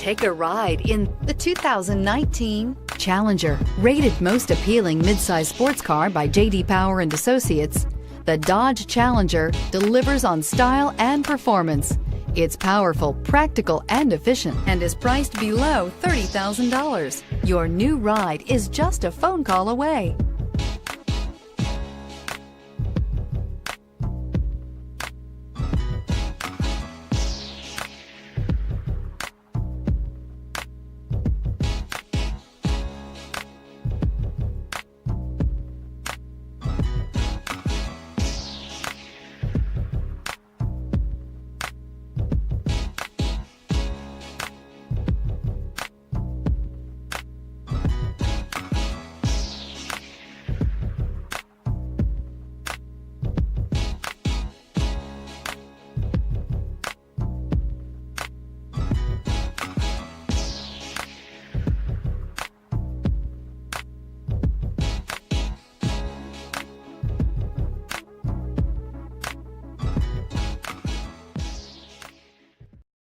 Take a ride in the 2019 Challenger. Rated most appealing midsize sports car by J.D. Power and Associates, the Dodge Challenger delivers on style and performance. It's powerful, practical, and efficient, and is priced below $30,000. Your new ride is just a phone call away.